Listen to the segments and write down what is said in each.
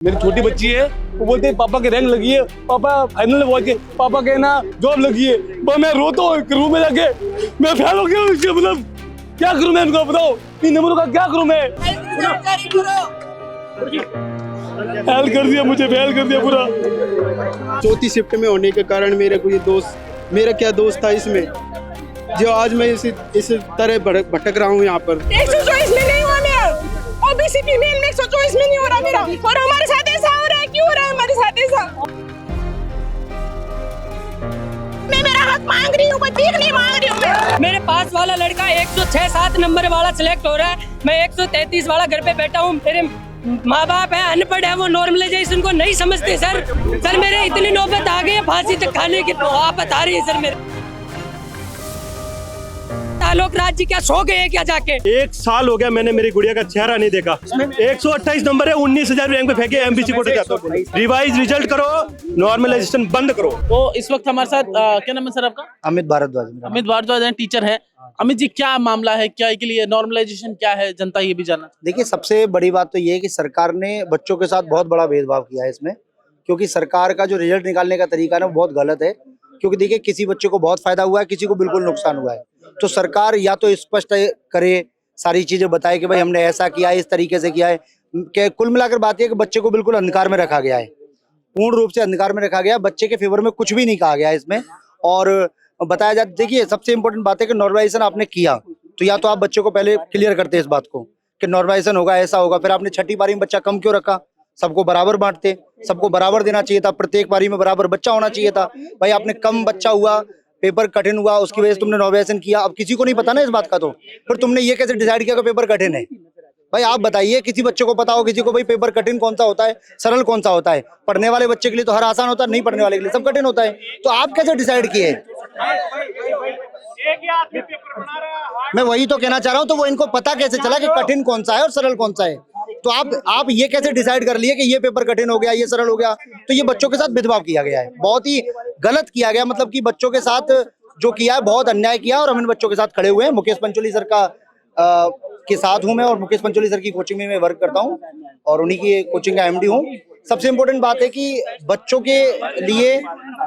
मेरी छोटी बच्ची है, वो बोलते हैं पापा के रैंक लगी है, पापा फाइनल पहुंच गए, पापा के ना जॉब लगी है। मैं रोता हूँ रूम में जाके, मैं फेल हो गया इसके, मतलब क्या करूँ मैं, इनको बताओ 3 नंबरों का क्या करूँ मैं। फेल कर दिया, मुझे फेल कर दिया पूरा। चौथी शिफ्ट में होने के कारण मेरे को ये दोस्त, मेरा क्या दोस्त था इसमें, जो आज मैं इस तरह भटक रहा हूँ यहाँ पर। 124 में नहीं हुआ मेरा, ओबीसी फीमेल में 124 में नहीं हो रहा मेरा, और हमारे साथ ऐसा हो रहा है, क्यों हो रहा है हमारे साथ ऐसा? मैं मेरा हक मांग रही हूँ, कोई भीख नहीं मांग रही हूँ मैं। मेरे पास वाला लड़का 106-7 नंबर वाला सिलेक्ट हो रहा है, मैं 133 वाला घर पे बैठा हूँ। मेरे माँ बाप है, अनपढ़ है, वो नॉर्मलाइजेशन को नहीं समझते सर। सर मेरे इतनी नौबत आ गई है फांसी तक खाने की, तो आप बता रही है सर मेरे आलोक राज जी क्या सो गए क्या जाके? 1 साल हो गया मैंने मेरी गुड़िया का चेहरा नहीं देखा। 128 नंबर है, 19,000 रैंक पे फेंके, एमबीसी कोटे जाता हूं। रिवाइज रिजल्ट करो, नॉर्मलाइजेशन बंद करो। तो इस वक्त हमारे साथ क्या नाम है सर आपका? अमित भारद्वाज। अमित भारद्वाज हैं, टीचर हैं। अमित जी क्या मामला है, क्या के लिए नॉर्मलाइजेशन क्या है, जनता ये भी जानना। देखिए, सबसे बड़ी बात तो ये है कि सरकार ने बच्चों के साथ बहुत बड़ा भेदभाव किया है इसमें, क्योंकि सरकार का जो रिजल्ट निकालने का तरीका है ना वो बहुत गलत है। क्योंकि देखिए, किसी बच्चे को बहुत फायदा हुआ है, किसी को बिल्कुल नुकसान हुआ है। तो सरकार या तो स्पष्ट करे, सारी चीजें बताए कि भाई हमने ऐसा किया है, इस तरीके से किया है। कि कुल मिलाकर बात यह है कि बच्चे को बिल्कुल अंधकार में रखा गया है, पूर्ण रूप से अंधकार में रखा गया। बच्चे के फेवर में कुछ भी नहीं कहा गया इसमें। और बताया जाए, देखिए सबसे इंपॉर्टेंट बात है कि नॉर्मलाइजेशन आपने किया तो या तो आप बच्चे को पहले क्लियर करते इस बात को कि नॉर्मलाइजेशन होगा, ऐसा होगा। फिर आपने छठी पारी में बच्चा कम क्यों रखा? सबको बराबर बांटते, सबको बराबर देना चाहिए था, प्रत्येक पारी में बराबर बच्चा होना चाहिए था। भाई आपने कम बच्चा हुआ, पेपर कठिन हुआ, उसकी वजह से तुमने नॉर्मलाइजेशन किया। अब किसी को नहीं पता ना इस बात का, तो फिर तुमने ये कैसे डिसाइड किया कि पेपर कठिन है? भाई आप बताइए, किसी बच्चे को पता हो, किसी को भाई पेपर कठिन कौन सा होता है, सरल कौन सा होता है? पढ़ने वाले बच्चे के लिए तो हर आसान होता है, नहीं पढ़ने वाले के लिए सब कठिन होता है। तो आप कैसे डिसाइड किए? मैं वही तो कहना चाह रहा हूँ, तो वो इनको पता कैसे चला कि कठिन कौन सा है और सरल कौन सा है? तो आप ये कैसे डिसाइड कर लिए कि ये पेपर कठिन हो गया, ये सरल हो गया? तो ये बच्चों के साथ भेदभाव किया गया है, बहुत ही गलत किया गया। मतलब कि बच्चों के साथ जो किया है बहुत अन्याय किया, और हम इन बच्चों के साथ खड़े हुए हैं। मुकेश पंचोली सर का के साथ हूं मैं, और मुकेश पंचोली सर की कोचिंग में मैं वर्क करता हूं और उन्हीं की कोचिंग का एमडी हूं। सबसे इम्पोर्टेंट बात है कि बच्चों के लिए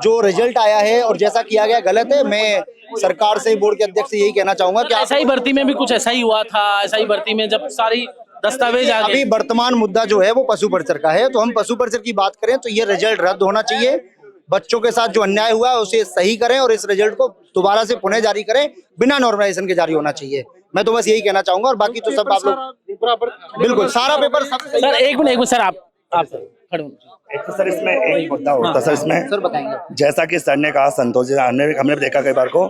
जो रिजल्ट आया है और जैसा किया गया गलत है। मैं सरकार से, बोर्ड के अध्यक्ष से यही कहना चाहूंगा कि ऐसा ही भर्ती में भी कुछ ऐसा ही हुआ था, ऐसा ही भर्ती में जब सारी दस्तावेज आ गए। अभी वर्तमान मुद्दा जो है वो पशु परिसर का है, तो हम पशु परिसर की बात करें तो ये रिजल्ट रद्द होना चाहिए। बच्चों के साथ जो अन्याय हुआ है उसे सही करें और इस रिजल्ट को दोबारा से पुनः जारी करें, बिना नॉर्मलाइजेशन के जारी होना चाहिए। मैं तो बस यही कहना चाहूंगा, और बाकी तो सब आप लोग बिल्कुल सारा पेपर सब। सर एक मिनट सर, आप खड़े एक तो सर इसमें एक मुद्दा होता सर इसमें, सर बताएंगे। जैसा कि सर ने कहा, संतोष जी, हमने देखा कई बार को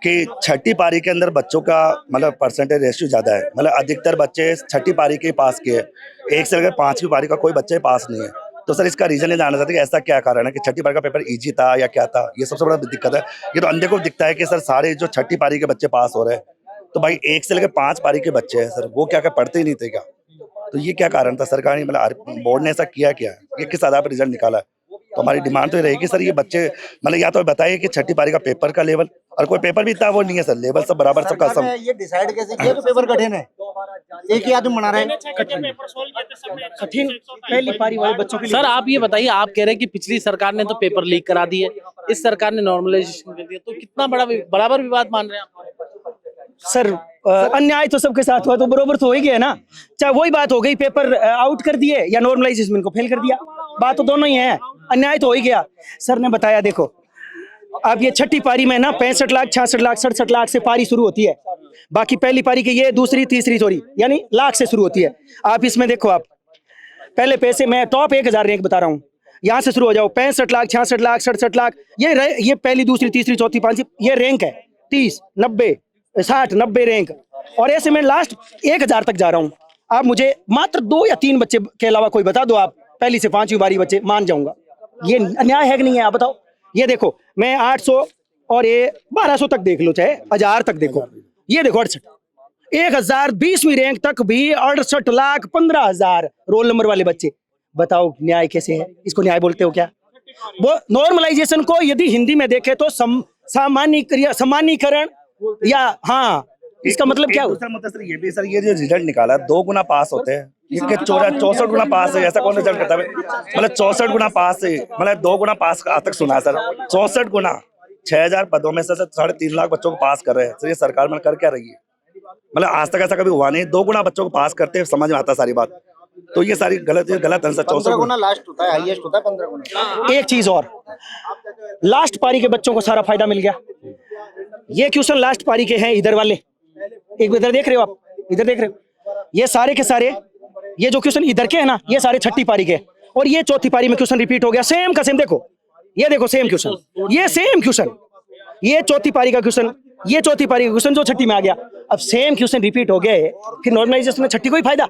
कि छठी पारी के अंदर बच्चों का मतलब परसेंटेज रेशियो ज्यादा है। मतलब अधिकतर बच्चे छठी पारी के पास किए, 1 से लेकर 5वीं पारी का कोई बच्चे पास नहीं है। तो सर इसका रीजन ये जानना चाहते हैं कि ऐसा क्या कारण है कि छठी पारी का पेपर इजी था या क्या था? ये सबसे बड़ा दिक्कत है। ये तो अंधे को दिखता है कि सर सारे जो छठी पारी के बच्चे पास हो रहे हैं, तो भाई 1 से लेकर 5 पारी के बच्चे हैं सर, वो क्या पढ़ते ही नहीं थे क्या? तो ये क्या कारण था? सरकार ने मतलब बोर्ड ने ऐसा किया क्या है? ये किस आधार पर रिजल्ट निकाला है? तो हमारी डिमांड तो ये रहेगी सर, ये बच्चे मतलब या तो बताइए कि छठी पारी का पेपर का लेवल, और कोई पेपर भी इतना वो नहीं है सर, लेवल सब बराबर सबका सब। ये डिसाइड कैसे किया कि पेपर कठिन है? एक ही आदमी मना रहे हैं कठिन पहली पारी वाले बच्चों के लिए। सर आप ये बताइए, आप कह रहे हैं कि पिछली सरकार ने तो पेपर लीक करा दिए, इस सरकार ने नॉर्मलाइजेशन कर दिया, तो कितना बराबर विवाद मान रहे हैं आप? सर अन्याय तो सबके साथ हुआ, तो बरोबर तो हो ही गया ना। चाहे वही बात हो गई, पेपर आउट कर दिए या नॉर्मलाइजेशन को फेल कर दिया, बात तो दोनों ही है, अन्याय तो हो ही गया। सर ने बताया, देखो अब ये छठी पारी में ना 65 लाख, 66 लाख, 67 लाख से पारी शुरू होती है। बाकी पहली पारी की ये दूसरी तीसरी सॉरी यानी लाख से शुरू होती है। आप इसमें देखो, आप पहले पैसे, मैं टॉप 1000 रैंक बता रहा हूँ, यहाँ से शुरू हो जाओ। 65 लाख, 66 लाख, 67 लाख, ये पहली दूसरी तीसरी चौथी पांचवी ये रैंक है। 30, 90, 60, 90 रैंक, और ऐसे मैं लास्ट 1000 तक जा रहा हूँ। आप मुझे मात्र 2 या 3 बच्चे के अलावा कोई बता दो, आप पहली से 5वीं बारी बच्चे, मान जाऊंगा। ये अन्याय है कि नहीं है? आप बताओ। ये देखो, मैं 800 और ये 1200 तक देख लो, चाहे 1000 तक देखो। ये देखो 68, 1000 20वीं रैंक तक भी 68 लाख 15,000 रोल नंबर वाले बच्चे। बताओ न्याय कैसे है? इसको न्याय बोलते हो क्या? वो नॉर्मलाइजेशन को यदि हिंदी में देखे तो सामान्यीकरण या हाँ इसका मतलब क्या हुआ? दूसरा मुद्दा सर ये भी, सर ये जो रिजल्ट निकाला 2 गुना पास होते हैं, इसके 64 गुना पास है, ऐसा कौन रिजल्ट करता है? मतलब 64 गुना पास है, मतलब 2 गुना पास आज तक सुना है सर, 64 गुना 6000 पदों में से 3.5 लाख बच्चों को पास कर रहे हैं। सर ये सरकार में कर क्या रही है? मतलब आज तक ऐसा कभी हुआ नहीं, 2 गुना बच्चों को पास करते हैं, समझ में आता है सारी बात। तो ये सारी गलत है सर। 15 गुना लास्ट होता है, हाईएस्ट होता है 15 गुना। एक चीज और, लास्ट पारी के बच्चों को सारा फायदा मिल गया। ये क्वेश्चन लास्ट पारी के हैं, इधर वाले, एक इधर देख रहे हो आप, इधर देख रहे हो, ये सारे के सारे, ये जो क्वेश्चन इधर के हैं ना, ये सारे छठी पारी के, और ये चौथी पारी में क्वेश्चन रिपीट हो गया, सेम का सेम। देखो ये देखो सेम क्वेश्चन, ये सेम क्वेश्चन, ये चौथी पारी का क्वेश्चन, ये चौथी पारी का क्वेश्चन जो छठी में आ गया। अब सेम क्वेश्चन रिपीट हो गए, फिर नॉर्मलाइजेशन में छठी को ही फायदा,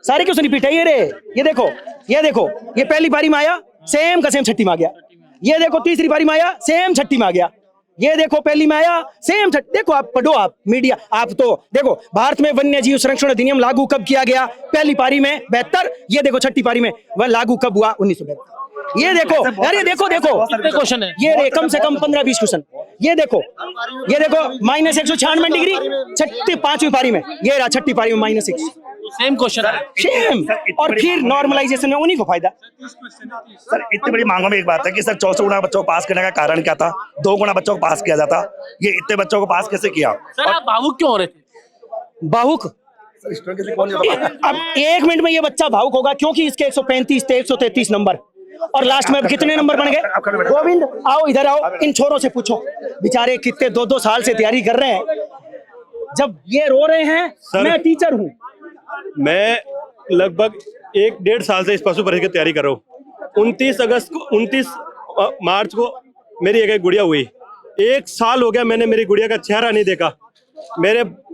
सारे क्वेश्चन रिपीट है। ये रे, ये देखो, ये देखो, ये पहली पारी में आया, सेम का सेम छठी में आ गया। ये देखो तीसरी पारी में आया, सेम छठी में आ गया। ये देखो पहली में आया, सेम देखो, आप पढ़ो, आप मीडिया, आप तो देखो भारत में वन्य जीव संरक्षण अधिनियम लागू कब किया गया? पहली पारी में 72, ये देखो छठी पारी में वह लागू कब हुआ? 1972। ये देखो, अरे देखो देखो क्वेश्चन है, ये कम से कम 15-20 क्वेश्चन। ये देखो -196 डिग्री छठी 5वीं पारी में, ये रहा छठी पारी में -6, सेम क्वेश्चन है, सेम। और फिर नॉर्मलाइजेशन में उन्हीं को फायदा। सर इतनी बड़ी मांगों में एक बात है कि सर 64 गुना बच्चों को पास करने का कारण क्या था? 2 गुना बच्चों को पास किया जाता, ये इतने बच्चों को पास कैसे किया? सर आप भावुक क्यों हो रहे थे? भावुक? अब 1 मिनट में ये बच्चा भावुक होगा क्योंकि इसके 135 थे 133 नंबर, और लास्ट में अब कितने नंबर बन गए? गोविंद आओ इधर आओ, इन छोरों से पूछो, बेचारे कितने 2-2 साल से तैयारी कर रहे हैं, जब ये रो रहे हैं। मैं टीचर हूँ, मैं लगभग 1-1.5 साल से इस पशु परीक्षा की तैयारी कर रहा हूँ। 29 मार्च को मेरी एक गुड़िया हुई, 1 साल हो गया मैंने मेरी गुड़िया का चेहरा नहीं देखा।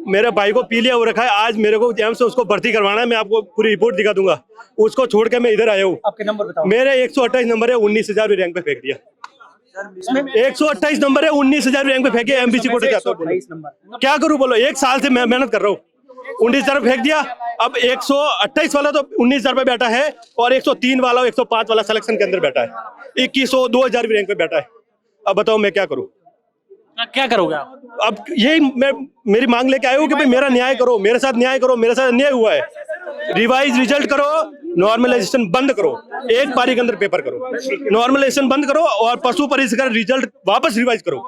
मेरे भाई को पीलिया हो रखा है, आज मेरे को एम्स से उसको भर्ती करवाना है, मैं आपको पूरी रिपोर्ट दिखा दूंगा। उसको छोड़ के मैं इधर आया हूँ। आपके नंबर बताओ। मेरे 128 नंबर है, 19,000 रैंक पे फेंक दिया। 128 नंबर है, 19,000 रैंक पे फेंके, एमबीसी कोटे जाता हूँ। क्या करूँ बोलो? 1 साल से मैं मेहनत कर रहा हूँ, 19,000 फेंक दिया। अब 128 वाला तो 19,000 पे बैठा है, और 103 वाला 105 वाला सिलेक्शन के अंदर बैठा है, 2100 2,000 रैंक पे बैठा है। अब बताओ मैं क्या करूँ? क्या करोगे आप? अब यही मैं मेरी मांग लेके आया हूँ कि भाई मेरा न्याय करो, मेरे साथ न्याय करो, मेरे साथ अन्याय हुआ है। रिवाइज रिजल्ट करो, नॉर्मलाइजेशन बंद करो, 1 पारी के अंदर पेपर करो, नॉर्मलाइजेशन बंद करो, और पशु परीक्षा का रिजल्ट वापस रिवाइज करो,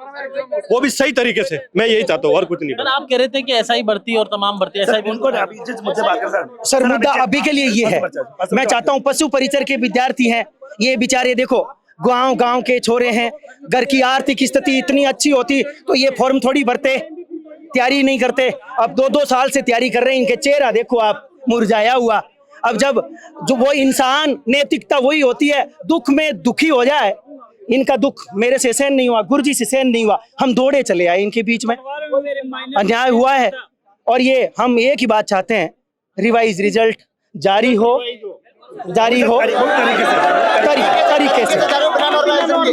वो भी सही तरीके से। मैं यही चाहता हूँ, और कुछ नहीं। सर आप कह रहे थे कि एसआई भर्ती और तमाम भर्ती, ऐसा ही उनको अभी जिस मुद्दे बात कर सर मुद्दा अभी के लिए ये है, मैं चाहता हूँ पशु परिसर के विद्यार्थी हैं, ये बेचारे देखो गांव के छोरे हैं, घर की आर्थिक स्थिति इतनी अच्छी होती तो ये फॉर्म थोड़ी भरते, तैयारी नहीं करते। अब 2-2 साल से तैयारी कर रहे हैं, इनके चेहरा देखो आप, मुरझाया हुआ। अब जब जो वो इंसान, नैतिकता वही होती है, दुख में दुखी हो जाए। इनका दुख मेरे से सहन नहीं हुआ, गुरुजी से सहन नहीं हुआ, हम दौड़े चले आए, इनके बीच में अन्याय हुआ है। और ये हम एक ही बात चाहते हैं, रिवाइज रिजल्ट जारी हो तरीके से,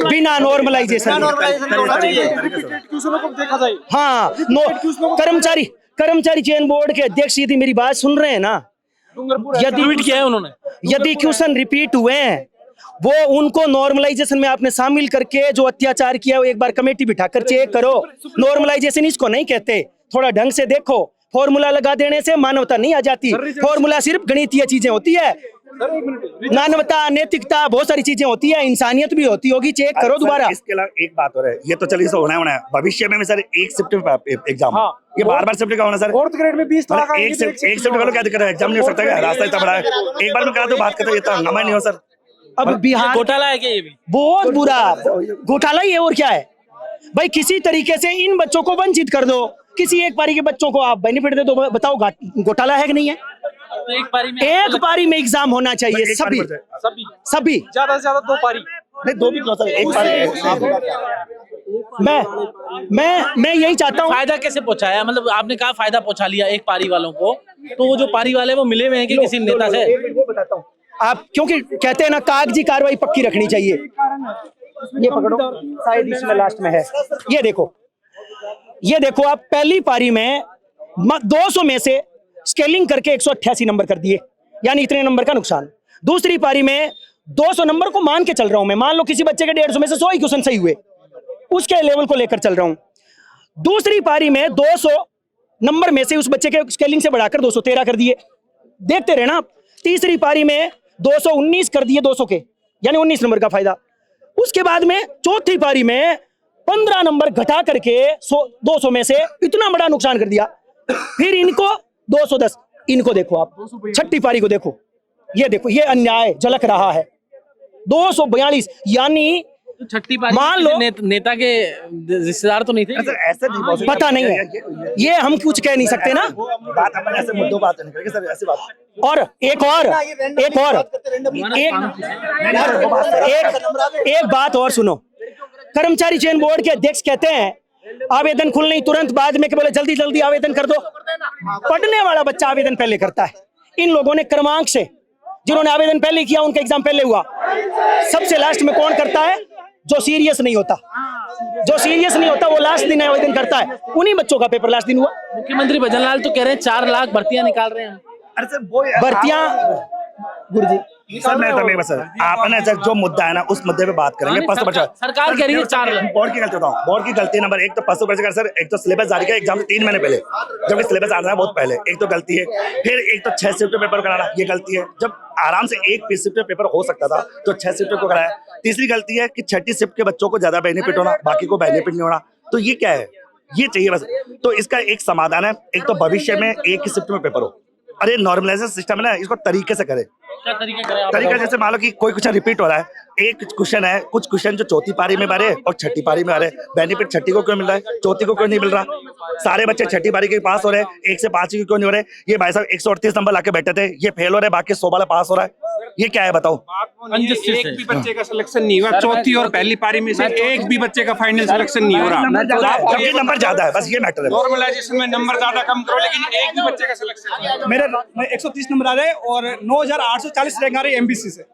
बिना नॉर्मलाइजेशन। हाँ, कर्मचारी चयन बोर्ड के अध्यक्ष यदि मेरी बात सुन रहे हैं ना, ट्वीट किया है उन्होंने, यदि क्वेश्चन रिपीट हुए हैं, वो उनको नॉर्मलाइजेशन में आपने शामिल करके जो अत्याचार किया, वो एक बार कमेटी बिठाकर चेक करो। नॉर्मलाइजेशन इसको नहीं कहते, थोड़ा ढंग से देखो। फॉर्मूला लगा देने से मानवता नहीं आ जाती, फॉर्मूला सिर्फ गणितीय चीजें होती है, मानवता, नैतिकता, बहुत सारी चीजें होती है, इंसानियत भी होती होगी। चेक करो दोबारा। इसके अलावा एक बात और है, ये तो चलिए होना है, भविष्य में सर 1 शिफ्ट एग्जाम, ये बार शिफ्ट का होना सर। 4th ग्रेड में 20 लाख एक शिफ्ट वालों क्या दिक्कत है? एग्जाम नहीं हो सकता है, रास्ता इतना बड़ा है। एक बार में कहा तो बात करते, ये तो हंगामा नहीं हो सर। अब बिहार घोटाला है क्या? ये भी बहुत बुरा घोटाला ही है, और क्या है भाई? किसी तरीके से इन बच्चों को वंचित कर दो, किसी एक पारी के बच्चों को आप बेनिफिट दे दो, बताओ घोटाला है कि नहीं है? तो एक पारी में एग्जाम होना चाहिए, सभी ज्यादा से ज्यादा 2 पारी, नहीं 2 भी क्यों सर, 1 पारी। मैं यही चाहता हूँ। फायदा कैसे पहुंचाया? मतलब आपने कहा फायदा पहुंचा लिया एक पारी वालों को, तो वो जो पारी वाले वो मिले हुए हैं कि किसी नेता से? वो बताता हूँ आप, क्योंकि कहते हैं ना कागजी कार्रवाई पक्की रखनी चाहिए। ये पकड़ो, शायद इसमें लास्ट में है। ये देखो आप, पहली पारी में 200 में से स्केलिंग करके 188 नंबर कर दिए, यानी इतने नंबर का नुकसान। दूसरी पारी में 200 नंबर को मान के चल रहा हूं मैं, मान लो किसी बच्चे के 150 में से 100 ही क्वेश्चन सही हुए, उसके लेवल को लेकर चल रहा हूं। दूसरी पारी में 200 नंबर में से उस बच्चे के स्केलिंग से बढ़ाकर 213 कर दिए। देखते रहे ना आप। तीसरी पारी में 219 कर दिए 200 के, यानी 19 नंबर का फायदा। उसके बाद में चौथी पारी में 15 नंबर घटा करके 200 में से इतना बड़ा नुकसान कर दिया। फिर इनको 210, इनको देखो आप, छठी पारी को देखो, ये देखो, ये अन्याय झलक रहा है। 242, यानी छठी पारी मान लो नेता के रिश्तेदार तो नहीं थे, ऐसे नहीं possible। पता नहीं है, ये हम कुछ कह नहीं सकते ना। बात अपन ऐसे मुद्दों बात नहीं करेंगे सर, ऐसी बात। और एक बात और सुनो। कर्मचारी चयन बोर्ड के अध्यक्ष कहते हैं आवेदन खुलने ही तुरंत बाद में बोले जल्दी जल्दी आवेदन कर दो। पढ़ने वाला बच्चा आवेदन पहले करता है। इन लोगों ने क्रमांक से, जिन्होंने आवेदन पहले किया उनका एग्जाम पहले हुआ। सबसे लास्ट में कौन करता है? जो सीरियस नहीं होता, जो सीरियस नहीं होता वो लास्ट दिन आवेदन करता है। उन्हीं बच्चों का पेपर लास्ट दिन हुआ। मुख्यमंत्री भजनलाल तो कह रहे हैं 4 लाख भर्तियां निकाल रहे हैं। अरे सर वो भर्तियां, गुरुजी सर मैं तो सर आप ना सर जो मुद्दा है ना उस मुद्दे पे बात करेंगे। सरकार कह रही है 4 लाख। बोर्ड की गलती बताऊं, बोर्ड की गलती नंबर 1 तो पशु बच्चे सर, एक तो सिलेबस जारी किया एग्जाम से 3 महीने पहले, जबकि सिलेबस आ रहा है बहुत पहले, एक तो गलती है। फिर एक तो 6 शिफ्ट पेपर कराना, ये गलती है। जब आराम से एक शिफ्ट पेपर हो सकता था तो 6 शिफ्ट को कराया। तीसरी गलती है कि छठी शिफ्ट के बच्चों को ज्यादा बेनिफिट होना, बाकी को बेनिफिट नहीं होना। तो ये क्या है? ये चाहिए बस। तो इसका एक समाधान है, एक तो भविष्य में एक ही शिफ्ट में पेपर हो। अरे नॉर्मलाइजेशन सिस्टम है ना, इसको तरीके से करे। क्या तरीके करें? तरीका जैसे मान लो कि कोई क्वेश्चन रिपीट हो रहा है, एक क्वेश्चन है, कुछ क्वेश्चन जो चौथी पारी में बारे और छठी पारी में आ रहे, बेनिफिट छठी को क्यों मिल रहा है, चौथी को क्यों नहीं मिल रहा? सारे बच्चे छठी पारी के पास हो रहे हैं, 1 से 5 क्यों नहीं हो रहे? ये भाई साहब 138 नंबर लाके बैठे थे, ये फेल हो रहे, बाकी 100 वाला पास हो रहा है। ये क्या है बताओ? एक भी बच्चे का सिलेक्शन नहीं हुआ, चौथी और पहली पारी में से एक भी बच्चे का फाइनल सिलेक्शन नहीं हो रहा। जबकि नंबर ज्यादा है, बस ये मैटर है। नॉर्मलाइजेशन में नंबर ज्यादा कम करो, लेकिन एक भी बच्चे का सिलेक्शन। मेरे 130 नंबर आ रहे और 9840 रैंक आ रही एमबीसी से,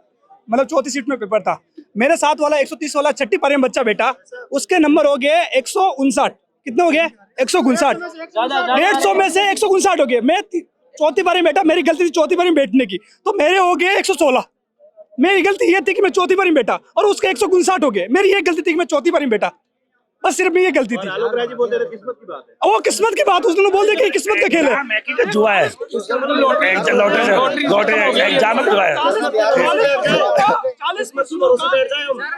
मतलब चौथी सीट में पेपर था। मेरे साथ वाला 130 वाला छठी पारी में बच्चा बेटा, उसके नंबर हो गए 159। कितने हो गए? 159। 150 में से 159 हो गए। मैं चौथी पारी में बैठा, मेरी गलती थी चौथी पारी में बैठने की, तो मेरे हो गए 116। मेरी गलती ये थी कि मैं चौथी पारी में बैठा और उसके 159 हो गए। मेरी ये गलती थी कि मैं चौथी पारी में बैठा, बस सिर्फ ये गलती थी। वो किस्मत की बात, उसने बोल दिया कि किस्मत का खेल है, जुआ है, लॉटरी एग्जाम में जुआ है।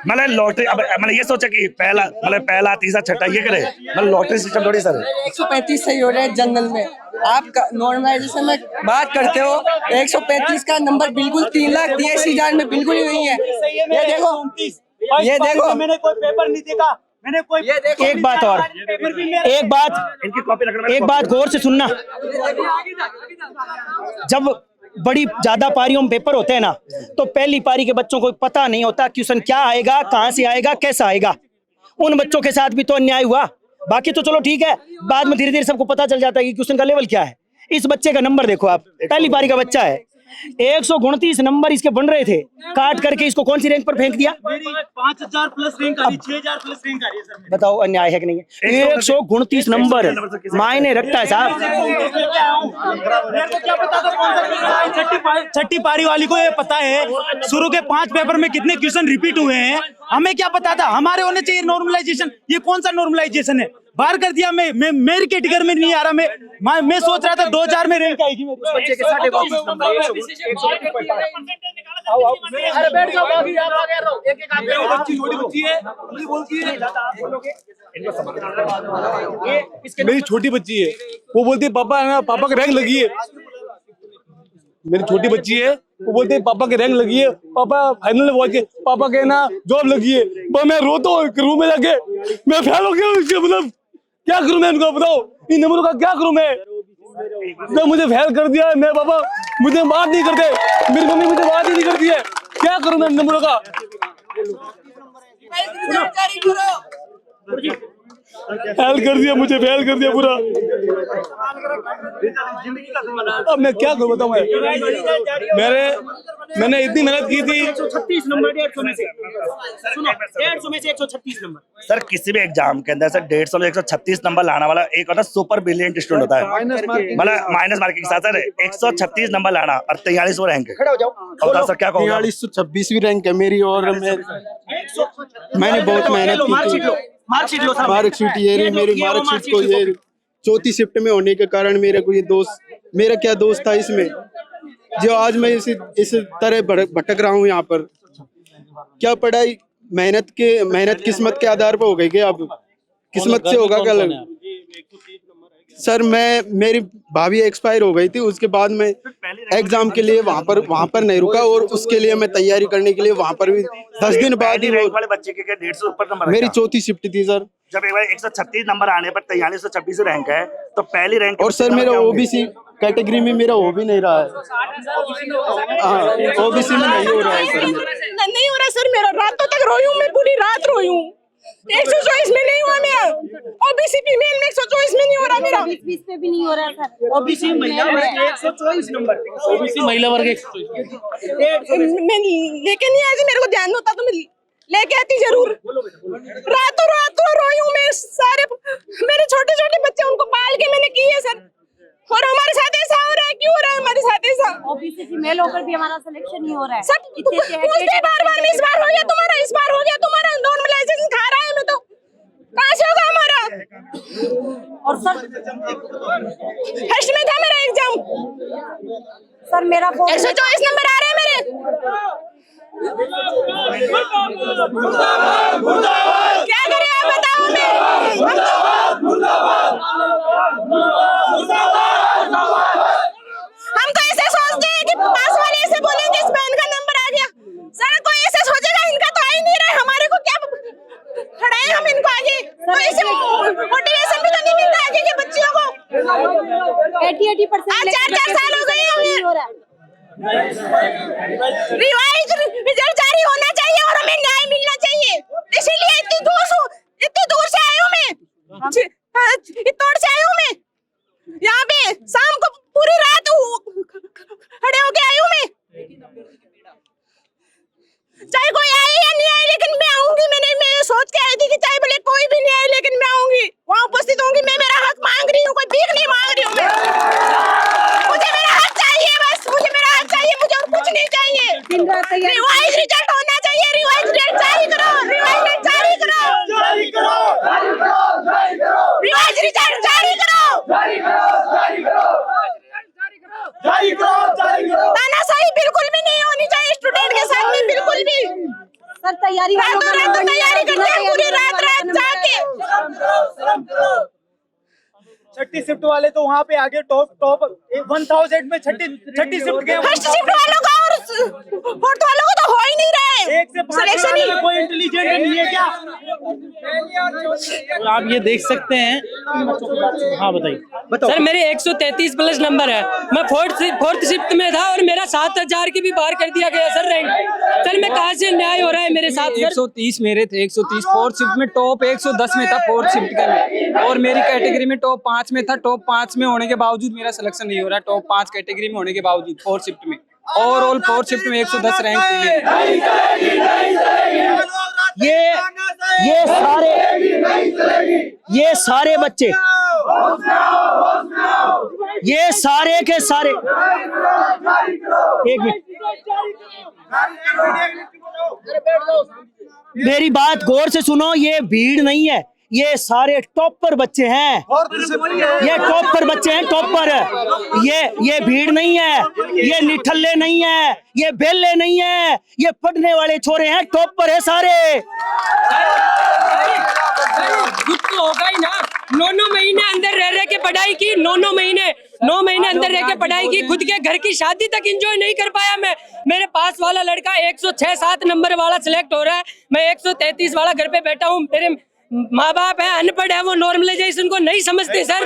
मैंने लॉटरी, अब मैंने ये सोचा कि पहला तीसरा छठा ये करे, मतलब लॉटरी सिस्टम थोड़ी सर। 135 सही हो रहा है जनरल में। आप नॉर्मलाइजेशन में बात करते हो, 135 का नंबर बिल्कुल 3,83,000 में बिल्कुल ही नहीं है। ये देखो, ये देखो, मैंने कोई पेपर नहीं देखा, मैंने कोई एक बात और, एक बात गौर से सुनना। जब बड़ी ज्यादा पारियों में पेपर होते हैं ना, तो पहली पारी के बच्चों को पता नहीं होता क्वेश्चन क्या आएगा, कहां से आएगा, कैसा आएगा। उन बच्चों के साथ भी तो अन्याय हुआ। बाकी तो चलो ठीक है, बाद में धीरे धीरे सबको पता चल जाता है कि क्वेश्चन का लेवल क्या है। इस बच्चे का नंबर देखो आप, पहली पारी का बच्चा है, 129 नंबर इसके बन रहे थे, काट करके इसको कौन सी रैंक पर फेंक दिया? 5000 प्लस रैंक आ रही, 6000 प्लस रैंक आ रही है सर। बताओ अन्याय है कि नहीं है? 129 नंबर मायने रखता है साहब। छठी पारी वाली को ये पता है शुरू के 5 पेपर में कितने क्वेश्चन रिपीट हुए हैं, हमें क्या पता था? हमारे होने चाहिए नॉर्मलाइजेशन। ये कौन सा नॉर्मलाइजेशन है? बाहर कर दिया। मैं मेरी कैटेगरी में नहीं आ रहा। मैं सोच रहा था 2000 में रैंक आएगी मेरे बच्चे के 52 नंबर। अरे बैठ जाओ, बाकी आप आगे रहो, एक-एक आप बच्ची छोटी बच्ची है, ये बोलती है मेरी छोटी बच्ची है, वो बोलती है पापा है ना, पापा की रैंक लगी है। मेरी छोटी बच्ची है, वो बोलते हैं पापा की रैंक लगी है, पापा फाइनल में पहुंच गए, पापा के ना जॉब लगी है। मैं रोता हूँ रूम में जाके, मैं फेल हो गया। मतलब क्या करूं मैं, इनको बताओ, इन नंबरों का क्या करूं मैं? जब मुझे फेल कर दिया है, मैं पापा मुझे बात नहीं करते, मेरी मम्मी मुझे बात ही नहीं करती है, क्या करूं मैं इन नंबरों का? फेल कर दिया, मुझे फेल कर दिया पूरा। अब मैं क्या करूं बताऊं? मैंने इतनी मेहनत की थी। 136 नंबर 150 में से, सुनो 150 में से 136 नंबर। सर किसी भी एग्जाम के अंदर सर 150 में 136 नंबर लाने वाला एक होता है सुपर ब्रिलियंट स्टूडेंट होता है, मतलब माइनस मार्किंग के साथ सर 136 नंबर लाना और 43वां रैंक है। खड़े हो जाओ। बताओ सर क्या कहोगे? 4326वीं रैंक है मेरी, और मैंने बहुत मेहनत की थी। मार्कशीट लो, मार्कशीट ये रही मेरी, मार्कशीट को ये चौथी शिफ्ट में होने के कारण मेरे को ये दोस्त, मेरा क्या दोस्त था इसमें, जो आज मैं इस तरह भटक रहा हूँ यहाँ पर। क्या पढ़ाई मेहनत किस्मत के आधार पर हो गई क्या? अब किस्मत से होगा क्या? सर मेरी भाभी एक्सपायर हो गई थी, उसके बाद मैं एग्जाम के लिए वहाँ पर नहीं रुका, और उसके लिए मैं तैयारी करने के लिए वहाँ पर भी 10 दिन बाद ही वाले बच्चे के 150 ऊपर नंबर मेरी चौथी शिफ्ट थी सर। जब एक बार 136 नंबर आने पर 4326 रैंक है तो पहली रैंक। और सर मेरा ओबीसी कैटेगरी में मेरा हो भी नहीं रहा है। हाँ, ओबीसी में नहीं हो रहा है सर। नहीं हो रहा सर, मेरा रातों तक रोई हूँ मैं, पूरी रात रोई हूँ। 124 में नहीं हुआ मेरा, ओबीसी फीमेल में 124 में नहीं हो रहा मेरा, 20 पे भी नहीं हो रहा सर। ओबीसी महिला वर्ग 124 नंबर, ओबीसी महिला वर्ग मैं लेके नहीं आई थी, मेरे को ध्यान होता तो मैं लेके आती जरूर। रातों रातों रोई हूँ मैं, सारे मेरे छोटे छोटे बच्चे उनको पाल के मैंने की है सर, और हमारे साथ ऐसा हो रहा है। क्यों हो रहा है हमारे साथ ऐसा? ओबीसी फीमेल होकर भी हमारा सिलेक्शन नहीं हो रहा है। सब पूछते बार-बार, इस बार हो गया तुम्हारा, इस बार हो गया तुम्हारा, नॉर्मलाइजेशन खा रहा है। मैं तो कहाँ से होगा हमारा? और सर फर्स्ट में था मेरा एग्जाम सर, मेरा 124 नंबर आ रहे हैं मेरे। क्या करें आप बताओ? हम तो ऐसे सोचते हैं कि पास वाले ऐसे बोलेंगे इस बहन का नंबर आ गया, सर कोई ऐसे सोचेगा इनका तो आ ही नहीं रहा है, हमारे को क्या खड़ाए हम इनको आगे? तो ऐसे मोटिवेशन भी तो नहीं मिलता आगे के बच्चियों को। 80% 4 साल हो गए हमें। रिवाइज रिजल्ट जारी होना चाहिए और हमें न्याय मिलना चाहिए, इसीलिए इतनी दूर से आई हूँ मैं, इतौड़ से आई हूँ मैं, यहाँ पे शाम को पूरी रात खड़े होके आई हूँ मैं। चाहे कोई आए या नहीं आए, लेकिन मैं आऊंगी। मैं सोच के आई थी कि चाहे भले कोई भी नहीं आए, लेकिन मैं आऊंगी, वहाँ उपस्थित होंगी। मैं मेरा हक मांग रही हूँ, कोई भीख नहीं मांग रही हूँ मैं। मुझे मेरा हक चाहिए, बस मुझे मेरा हक चाहिए, मुझे और कुछ नहीं चाहिए। रिवाइज रिजल्ट होना चाहिए, रिवाइज रिजल्ट जारी करो, रिवाइज रिजल्ट जारी करो, रिवाइज रिजल्ट जारी करो। तानाशाही बिल्कुल भी नहीं होनी चाहिए स्टूडेंट के साथ में, बिल्कुल भी। सर तैयारी तैयारी करते हैं पूरी रात जाके। छठी शिफ्ट वाले तो वहाँ पे आगे टॉप 1000 में छठी शिफ्ट गए। फर्स्ट शिफ्ट वालों का और फोर्थ वालों को तो हो ही नहीं रहा है सिलेक्शन ही। कोई इंटेलिजेंट नहीं है क्या? आप ये देख सकते हैं। हाँ बताइए। सर मेरे 133 प्लस नंबर है, मैं फोर्थ शिफ्ट में था और मेरा 7000 की भी बाहर कर दिया गया सर रैंक। सर मैं कहाँ से न्याय हो रहा है मेरे साथ? 130 मेरे थे, 130 फोर्थ शिफ्ट में, टॉप 110 में था फोर्थ शिफ्ट के में, और मेरी कैटेगरी में टॉप 5 में था। टॉप 5 में होने के बावजूद मेरा सिलेक्शन नहीं हो रहा, टॉप 5 कैटेगरी में होने के बावजूद फोर्थ शिफ्ट में, ओवरऑल फोर्थ शिफ्ट में 110 रैंक थी। ये सारे बच्चे, ये सारे के सारे, एक मिनट मेरी बात गौर से सुनो, ये भीड़ नहीं है, ये सारे टॉपर बच्चे हैं, ये टॉपर बच्चे हैं, टॉपर। ये भीड़ नहीं है, ये निठल्ले नहीं है, ये बेले नहीं है, ये पढ़ने वाले छोरे हैं, टॉपर है सारे। कुछ तो होगा ही ना। 9 महीने अंदर रह के पढ़ाई की, 9 महीने अंदर रह के पढ़ाई की, खुद के घर की शादी तक एंजॉय नहीं कर पाया मैं। मेरे पास वाला लड़का 106-7 नंबर वाला सिलेक्ट हो रहा है, मैं 133 वाला घर पे बैठा हूँ। मेरे माँ बाप है, अनपढ़ है, वो नॉर्मलाइजेशन को नहीं समझते सर।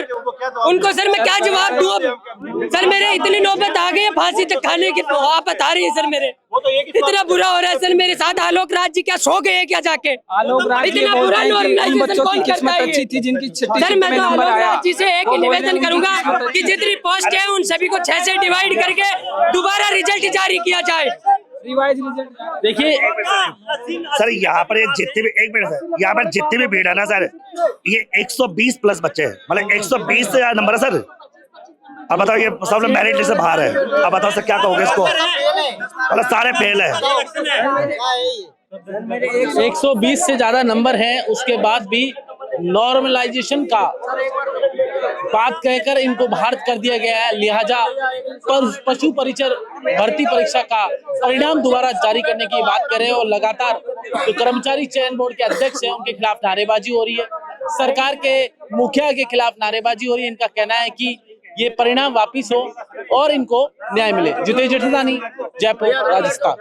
उनको सर मैं क्या जवाब दूं अब? सर मेरे इतनी नौबत आ गई है फांसी तक खाने की, आप बता रही है सर। मेरे इतना बुरा हो रहा है सर मेरे साथ। आलोक राज जी क्या सो गए क्या जाके? इतना बुरा नॉर्मलाइजेशन कौन करता है? अच्छी थी जिनकी सर मैं तो आलोक राज जी से एक ही निवेदन करूंगा कि जितनी पोस्ट है उन सभी को 6 से डिवाइड करके दोबारा रिजल्ट जारी किया जाए। रिवाइज रिजल्ट देखिए सर, यहाँ पर जितने भी, एक मिनट सर, यहाँ पर जितने भी भीड़ है ना सर, ये 120 प्लस बच्चे हैं, मतलब 120 से नंबर है सर। अब बताओ, ये सब लोग मेरिट लिस्ट से बाहर है, अब बताओ सर क्या कहोगे इसको? मतलब सारे फेल है। 120 से ज्यादा नंबर है, उसके बाद भी नॉर्मलाइजेशन का बात कहकर इनको बाहर कर दिया गया है। लिहाजा पशु परिचर भर्ती परीक्षा का परिणाम दोबारा जारी करने की बात कर रहे हैं और लगातार जो कर्मचारी चयन बोर्ड के अध्यक्ष हैं उनके खिलाफ नारेबाजी हो रही है, सरकार के मुखिया के खिलाफ नारेबाजी हो रही है। इनका कहना है कि ये परिणाम वापिस हो और इनको न्याय मिले। जितेश जेठमलानी, जयपुर, राजस्थान।